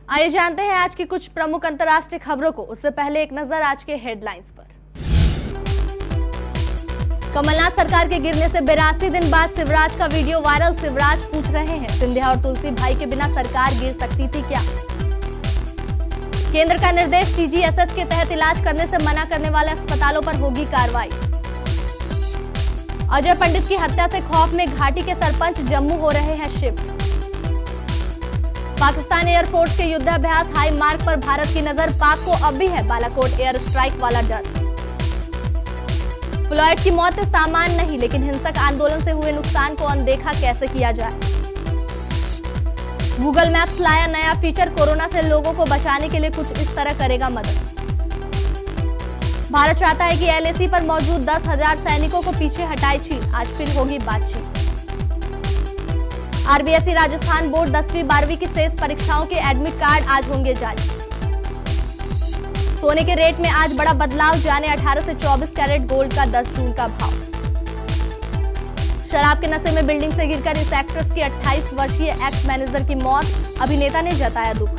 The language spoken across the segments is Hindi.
आइए जानते हैं आज की कुछ प्रमुख अंतर्राष्ट्रीय खबरों को। उससे पहले एक नजर आज के हेडलाइंस पर। कमलनाथ सरकार के गिरने से 82 दिन बाद शिवराज का वीडियो वायरल। शिवराज पूछ रहे हैं, सिंधिया और तुलसी भाई के बिना सरकार गिर सकती थी क्या? केंद्र का निर्देश, TGSS के तहत इलाज करने से मना करने वाले अस्पतालों पर होगी कार्रवाई। अजय पंडित की हत्या से खौफ में घाटी के सरपंच जम्मू हो रहे हैं शिफ्ट। पाकिस्तान एयरफोर्स के युद्धाभ्यास, हाई मार्ग पर भारत की नजर। पाक को अब भी है बालाकोट एयर स्ट्राइक वाला डर। फ्लॉयड की मौत सामान्य नहीं, लेकिन हिंसक आंदोलन से हुए नुकसान को अनदेखा कैसे किया जाए? गूगल मैप्स लाया नया फीचर, कोरोना से लोगों को बचाने के लिए कुछ इस तरह करेगा मदद। भारत चाहता है कि LAC पर मौजूद 10,000 सैनिकों को पीछे हटाए चीन। आज फिर होगी बातचीत। RBSE राजस्थान बोर्ड 10वीं 12वीं की शेष परीक्षाओं के एडमिट कार्ड आज होंगे जारी। सोने के रेट में आज बड़ा बदलाव, जाने 18 से 24 कैरेट गोल्ड का 10 जून का भाव। शराब के नशे में बिल्डिंग से गिरकर इस एक्ट्रेस की 28 वर्षीय एक्स मैनेजर की मौत, अभिनेता ने जताया दुख।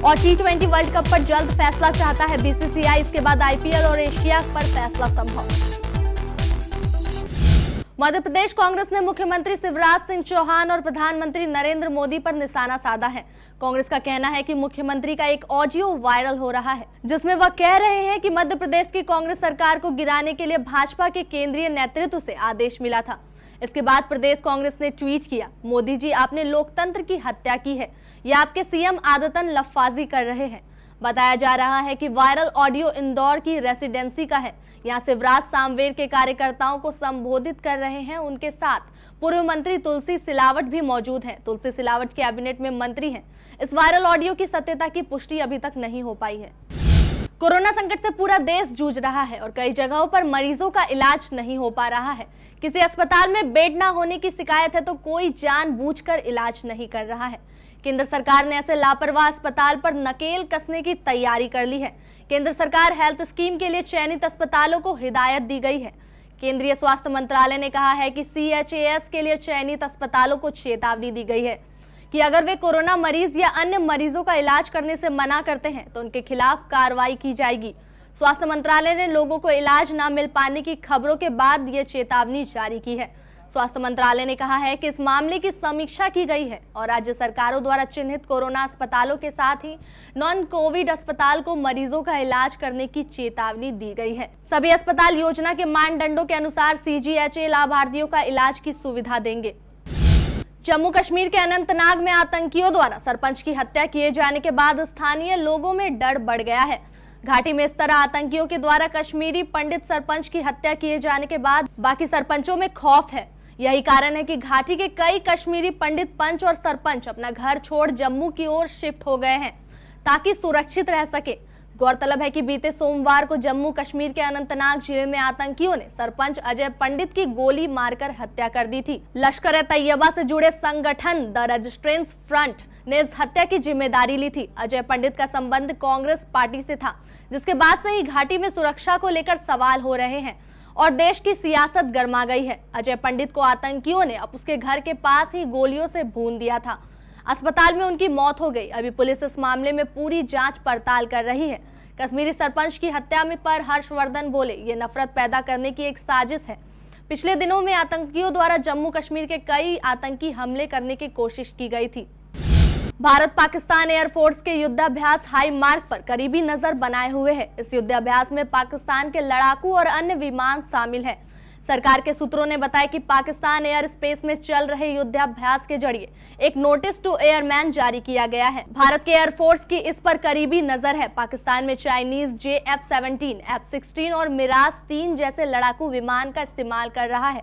और T20 वर्ल्ड कप पर जल्द फैसला चाहता है BCCI, इसके बाद IPL और एशिया पर फैसला संभव। मध्य प्रदेश कांग्रेस ने मुख्यमंत्री शिवराज सिंह चौहान और प्रधानमंत्री नरेंद्र मोदी पर निशाना साधा है। कांग्रेस का कहना है कि मुख्यमंत्री का एक ऑडियो वायरल हो रहा है, जिसमें वह कह रहे हैं कि मध्य प्रदेश की कांग्रेस सरकार को गिराने के लिए भाजपा के केंद्रीय नेतृत्व से आदेश मिला था। इसके बाद प्रदेश कांग्रेस ने ट्वीट किया, मोदी जी आपने लोकतंत्र की हत्या की है, या आपके CM आदतन लफाजी कर रहे हैं। बताया जा रहा है कि वायरल ऑडियो इंदौर की रेसिडेंसी का है। यहाँ शिवराज सामवेर के कार्यकर्ताओं को संबोधित कर रहे हैं। उनके साथ पूर्व मंत्री तुलसी सिलावट भी मौजूद हैं। तुलसी सिलावट कैबिनेट में मंत्री हैं। इस वायरल ऑडियो की सत्यता की पुष्टि अभी तक नहीं हो पाई है। कोरोना संकट से पूरा देश जूझ रहा है और कई जगहों पर मरीजों का इलाज नहीं हो पा रहा है। किसी अस्पताल में बेड ना होने की शिकायत है तो कोई जानबूझकर इलाज नहीं कर रहा है। केंद्र सरकार ने ऐसे लापरवाह अस्पताल पर नकेल कसने की तैयारी कर ली है। केंद्र सरकार हेल्थ स्कीम के लिए चयनित अस्पतालों को हिदायत दी गई है। केंद्रीय स्वास्थ्य मंत्रालय ने कहा है कि CHAS के लिए चयनित अस्पतालों को चेतावनी दी गई है कि अगर वे कोरोना मरीज या अन्य मरीजों का इलाज करने से मना करते हैं तो उनके खिलाफ कार्रवाई की जाएगी। स्वास्थ्य मंत्रालय ने लोगों को इलाज न मिल पाने की खबरों के बाद ये चेतावनी जारी की है। स्वास्थ्य मंत्रालय ने कहा है कि इस मामले की समीक्षा की गई है और राज्य सरकारों द्वारा चिन्हित कोरोना अस्पतालों के साथ ही नॉन कोविड अस्पताल को मरीजों का इलाज करने की चेतावनी दी गई है। सभी अस्पताल योजना के मानदंडों के अनुसार CGHA लाभार्थियों का इलाज की सुविधा देंगे। जम्मू कश्मीर के अनंतनाग में आतंकियों द्वारा सरपंच की हत्या किए जाने के बाद स्थानीय लोगों में डर बढ़ गया है। घाटी में इस तरह आतंकियों के द्वारा कश्मीरी पंडित सरपंच की हत्या किए जाने के बाद बाकी सरपंचों में खौफ है। यही कारण है कि घाटी के कई कश्मीरी पंडित पंच और सरपंच अपना घर छोड़ जम्मू की ओर शिफ्ट हो गए हैं ताकि सुरक्षित रह सके। गौरतलब है कि बीते सोमवार को जम्मू कश्मीर के अनंतनाग जिले में आतंकियों ने सरपंच अजय पंडित की गोली मारकर हत्या कर दी थी। लश्कर-ए-तैयबा से जुड़े संगठन द रेजिस्टेंस फ्रंट ने इस हत्या की जिम्मेदारी ली थी। अजय पंडित का संबंध कांग्रेस पार्टी से था, जिसके बाद से ही घाटी में सुरक्षा को लेकर सवाल हो रहे हैं और देश की सियासत गर्मा गई है। अजय पंडित को आतंकियों ने अब उसके घर के पास ही गोलियों से भून दिया था। अस्पताल में उनकी मौत हो गई। अभी पुलिस इस मामले में पूरी जांच पड़ताल कर रही है। कश्मीरी सरपंच की हत्या में पर हर्षवर्धन बोले, ये नफरत पैदा करने की एक साजिश है। पिछले दिनों में आतंकियों द्वारा जम्मू कश्मीर के कई आतंकी हमले करने की कोशिश की गई थी। भारत पाकिस्तान एयरफोर्स के युद्धाभ्यास हाई मार्ग पर करीबी नजर बनाए हुए है। इस युद्धाभ्यास में पाकिस्तान के लड़ाकू और अन्य विमान शामिल हैं। सरकार के सूत्रों ने बताया कि पाकिस्तान एयर स्पेस में चल रहे युद्धाभ्यास के जरिए एक नोटिस टू एयरमैन जारी किया गया है। भारत के एयरफोर्स की इस पर करीबी नजर है। पाकिस्तान में चाइनीज JF-17, F-16 और मिराज 3 जैसे लड़ाकू विमान का इस्तेमाल कर रहा है।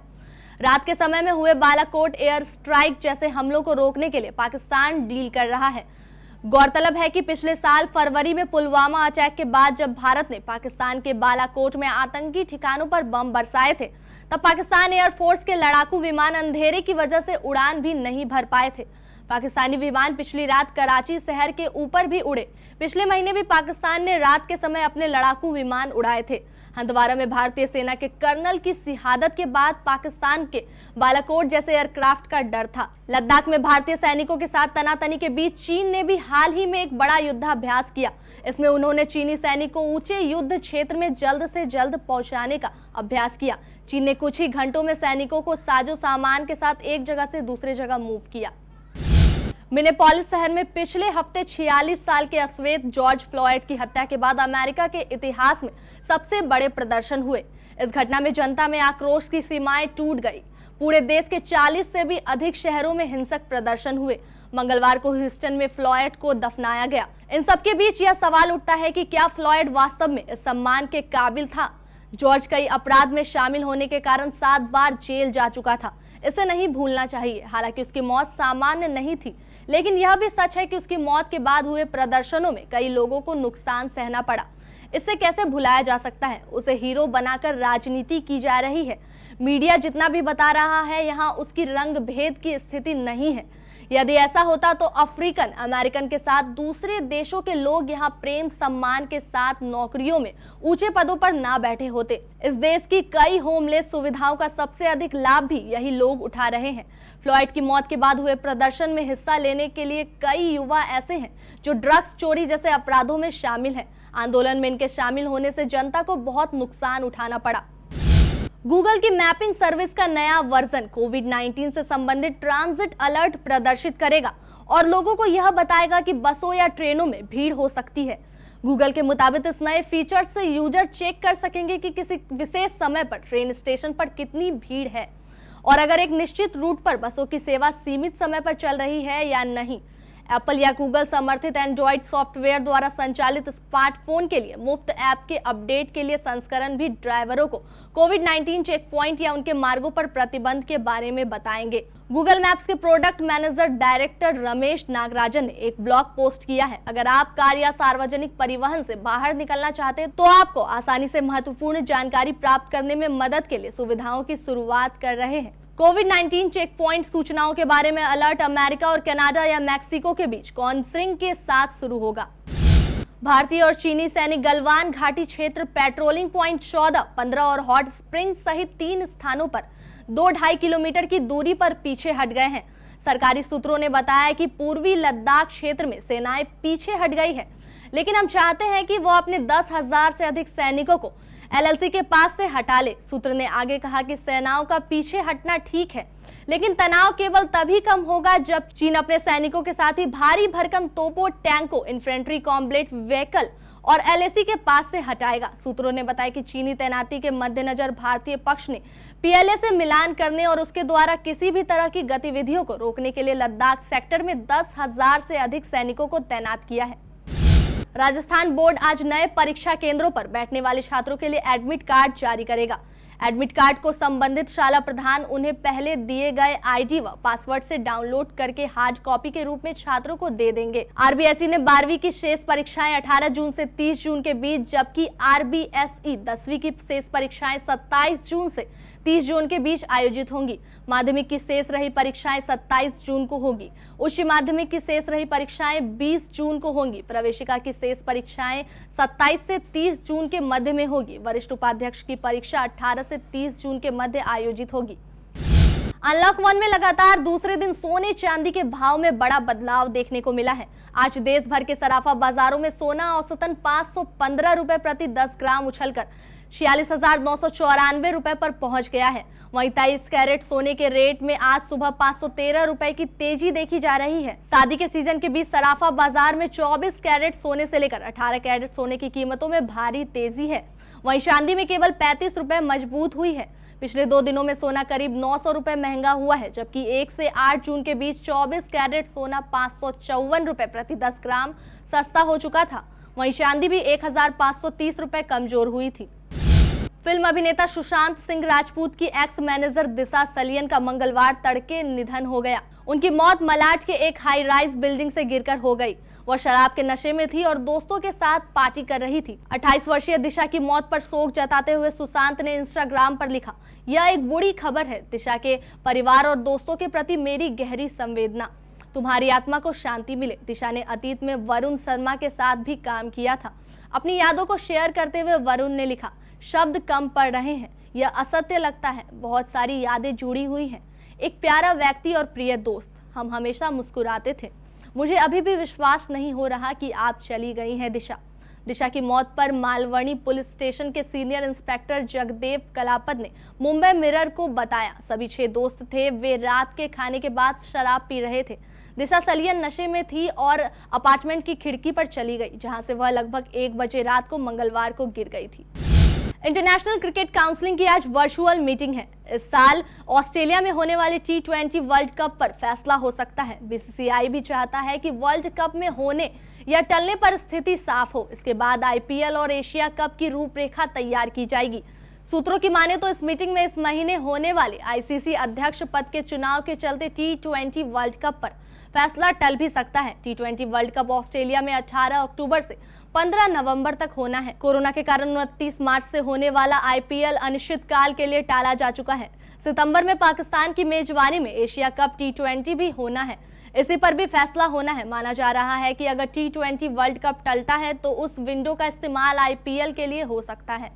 रात के समय में हुए बालाकोट एयर स्ट्राइक जैसे हमलों को रोकने के लिए पाकिस्तान डील कर रहा है। गौरतलब है कि पिछले साल फरवरी में पुलवामा अटैक के बाद जब भारत ने पाकिस्तान के बालाकोट में आतंकी ठिकानों पर बम बरसाए थे, तब पाकिस्तान एयरफोर्स के लड़ाकू विमान अंधेरे की वजह से उड़ान भी नहीं भर पाए थे। पाकिस्तानी विमान पिछली रात कराची शहर के ऊपर भी उड़े। पिछले महीने भी पाकिस्तान ने रात के समय अपने लड़ाकू विमान उड़ाए थे। हंदवाड़ा में भारतीय सेना के कर्नल की शहादत के बाद पाकिस्तान के बालाकोट जैसे एयरक्राफ्ट का डर था। लद्दाख में भारतीय सैनिकों के साथ तनातनी के बीच चीन ने भी हाल ही में एक बड़ा युद्धाभ्यास किया। इसमें उन्होंने चीनी सैनिकों को ऊंचे युद्ध क्षेत्र में जल्द से जल्द पहुंचाने का अभ्यास किया। चीन ने कुछ ही घंटों में सैनिकों को साजो सामान के साथ एक जगह से दूसरी जगह मूव किया। मिनेपोलिस शहर में पिछले हफ्ते 46 साल के अश्वेत जॉर्ज फ्लॉयड की हत्या के बाद अमेरिका के इतिहास में सबसे बड़े प्रदर्शन हुए। इस घटना में जनता में आक्रोश की सीमाएं टूट गई। पूरे देश के 40 से भी अधिक शहरों में हिंसक प्रदर्शन हुए। मंगलवार को ह्यूस्टन में फ्लॉयड को दफनाया गया। इन सबके बीच यह सवाल उठता है कि क्या फ्लॉयड वास्तव में इस सम्मान के काबिल था। जॉर्ज कई अपराध में शामिल होने के कारण 7 बार जेल जा चुका था। इसे नहीं भूलना चाहिए। हालांकि उसकी मौत सामान्य नहीं थी, लेकिन यह भी सच है कि उसकी मौत के बाद हुए प्रदर्शनों में कई लोगों को नुकसान सहना पड़ा। इसे कैसे भुलाया जा सकता है। उसे हीरो बनाकर राजनीति की जा रही है। मीडिया जितना भी बता रहा है, यहाँ उसकी रंग भेद की स्थिति नहीं है। यदि ऐसा होता तो अफ्रीकन अमेरिकन के साथ दूसरे देशों के लोग यहाँ प्रेम सम्मान के साथ नौकरियों में ऊंचे पदों पर ना बैठे होते। इस देश की कई होमलेस सुविधाओं का सबसे अधिक लाभ भी यही लोग उठा रहे हैं। फ्लॉयड की मौत के बाद हुए प्रदर्शन में हिस्सा लेने के लिए कई युवा ऐसे हैं जो ड्रग्स चोरी जैसे अपराधों में शामिल हैं। आंदोलन में इनके शामिल होने से जनता को बहुत नुकसान उठाना पड़ा। गूगल की मैपिंग सर्विस का नया वर्जन कोविड-19 से संबंधित ट्रांजिट अलर्ट प्रदर्शित करेगा और लोगों को यह बताएगा कि बसों या ट्रेनों में भीड़ हो सकती है। गूगल के मुताबिक इस नए फीचर से यूजर चेक कर सकेंगे कि किसी विशेष समय पर ट्रेन स्टेशन पर कितनी भीड़ है और अगर एक निश्चित रूट पर बसों की सेवा सीमित समय पर चल रही है या नहीं। एप्पल या गूगल समर्थित एंड्रॉइड सॉफ्टवेयर द्वारा संचालित स्मार्टफोन के लिए मुफ्त ऐप के अपडेट के लिए संस्करण भी ड्राइवरों को कोविड-19 चेक पॉइंट या उनके मार्गों पर प्रतिबंध के बारे में बताएंगे। गूगल मैप्स के product manager director Ramesh Nagarajan ने एक ब्लॉग पोस्ट किया है। अगर आप कार या सार्वजनिक परिवहन से बाहर निकलना चाहते हैं तो आपको आसानी से महत्वपूर्ण जानकारी प्राप्त करने में मदद के लिए सुविधाओं की शुरुआत कर रहे हैं। कोविड-19 चेक पॉइंट सूचनाओं के बारे में अलर्ट अमेरिका और कनाडा या मैक्सिको के बीच काउंसलिंग के साथ शुरू होगा। भारतीय और चीनी सैनिक गलवान घाटी क्षेत्र पेट्रोलिंग पॉइंट 14, 15 और हॉट स्प्रिंग्स सहित 3 स्थानों पर 2-2.5 किलोमीटर की दूरी पर पीछे हट गए हैं। सरकारी सूत्रों ने बताया कि पूर्वी लद्दाख क्षेत्र में सेनाएं पीछे हट गई है, लेकिन हम चाहते हैं कि वो अपने 10,000 से अधिक सैनिकों को एलएलसी के पास से हटा ले। सूत्र ने आगे कहा कि सेनाओं का पीछे हटना ठीक है, लेकिन तनाव केवल तभी कम होगा जब चीन अपने सैनिकों के साथ ही भारी भरकम तोपों, टैंकों, इन्फेंट्री कॉम्बैट व्हीकल और एलएसी के पास से हटाएगा। सूत्रों ने बताया कि चीनी तैनाती के मद्देनजर भारतीय पक्ष ने पीएलए से मिलान करने और उसके द्वारा किसी भी तरह की गतिविधियों को रोकने के लिए लद्दाख सेक्टर में 10,000 से अधिक सैनिकों को तैनात किया है। राजस्थान बोर्ड आज नए परीक्षा केंद्रों पर बैठने वाले छात्रों के लिए एडमिट कार्ड जारी करेगा। एडमिट कार्ड को संबंधित शाला प्रधान उन्हें पहले दिए गए आईडी व पासवर्ड से डाउनलोड करके हार्ड कॉपी के रूप में छात्रों को दे देंगे। आरबीएसई ने 12वीं की शेष परीक्षाएं 18 जून से 30 जून के बीच, जबकि आरबीएसई 10वीं की शेष परीक्षाएं 27 जून से 30 जून के बीच आयोजित होंगी। माध्यमिक की शेष रही परीक्षाएं 27 जून को होगी। उच्च माध्यमिक की शेष रही परीक्षाएं 20 जून को होंगी। प्रवेशिका की शेष परीक्षाएं 27 से 30 जून के मध्य में होगी। वरिष्ठ उपाध्यक्ष की परीक्षा 18 से 30 जून के मध्य आयोजित होगी। अनलॉक 1 में लगातार दूसरे दिन सोने चांदी के भाव में बड़ा बदलाव देखने को मिला है। आज देश भर के सराफा बाजारों में सोना औसतन 515 रुपए प्रति 10 ग्राम उछलकर 46,994 रुपए पर पहुंच गया है। वहीं 23 कैरेट सोने के रेट में आज सुबह 513 रुपए की तेजी देखी जा रही है। शादी के सीजन के बीच सराफा बाजार में 24 कैरेट सोने से लेकर 18 कैरेट सोने की कीमतों में भारी तेजी है। वहीं चांदी में केवल 35 रुपए मजबूत हुई है। पिछले 2 दिनों में सोना करीब 900 रुपए महंगा हुआ है, जबकि 1 से 8 जून के बीच 24 कैरेट सोना 554 रुपए प्रति 10 ग्राम सस्ता हो चुका था। वहीं चांदी भी 1,530 रुपए कमजोर हुई थी। फिल्म अभिनेता सुशांत सिंह राजपूत की एक्स मैनेजर दिशा सलियन का मंगलवार तड़के निधन हो गया। उनकी मौत मलाड के एक हाई राइज बिल्डिंग से गिरकर हो गई। वह शराब के नशे में थी और दोस्तों के साथ पार्टी कर रही थी। 28 वर्षीय दिशा की मौत पर शोक जताते हुए सुशांत ने इंस्टाग्राम पर लिखा, यह एक बुरी खबर है। दिशा के परिवार और दोस्तों के प्रति मेरी गहरी संवेदना। तुम्हारी आत्मा को शांति मिले। दिशा ने अतीत में वरुण शर्मा के साथ भी काम किया था। अपनी यादों को शेयर करते हुए वरुण ने लिखा, शब्द कम पड़ रहे हैं, यह असत्य लगता है। बहुत सारी यादें जुड़ी हुई हैं। एक प्यारा व्यक्ति और प्रिय दोस्त, हम हमेशा मुस्कुराते थे। मुझे अभी भी विश्वास नहीं हो रहा कि आप चली गई हैं दिशा। दिशा की मौत पर मालवनी पुलिस स्टेशन के सीनियर इंस्पेक्टर जगदेव कलापत ने मुंबई मिरर को बताया। सभी 6 दोस्त थे। वे रात के खाने के बाद शराब पी रहे थे। दिशा सलियन नशे में थी और अपार्टमेंट की खिड़की पर चली गई, जहां से वह लगभग 1 बजे रात को मंगलवार को गिर गई थी। इंटरनेशनल क्रिकेट काउंसिल की आज वर्चुअल मीटिंग है। इस साल ऑस्ट्रेलिया में होने वाले T20 वर्ल्ड कप पर फैसला हो सकता है। बीसीसीआई भी चाहता है कि वर्ल्ड कप में होने या टलने पर स्थिति साफ हो। इसके बाद IPL और एशिया कप की रूपरेखा तैयार की जाएगी। सूत्रों की माने तो इस मीटिंग में इस महीने होने वाले ICC अध्यक्ष पद के चुनाव के चलते T20 वर्ल्ड कप पर फैसला टल भी सकता है। T20 वर्ल्ड कप ऑस्ट्रेलिया में 18 अक्टूबर से 15 नवंबर तक होना है। कोरोना के कारण 29 मार्च से होने वाला IPL अनिश्चितकाल के लिए टाला जा चुका है। सितंबर में पाकिस्तान की मेजबानी में एशिया कप T20 भी होना है। इसी पर भी फैसला होना है। माना जा रहा है कि अगर T20 वर्ल्ड कप टलता है तो उस विंडो का इस्तेमाल IPL के लिए हो सकता है।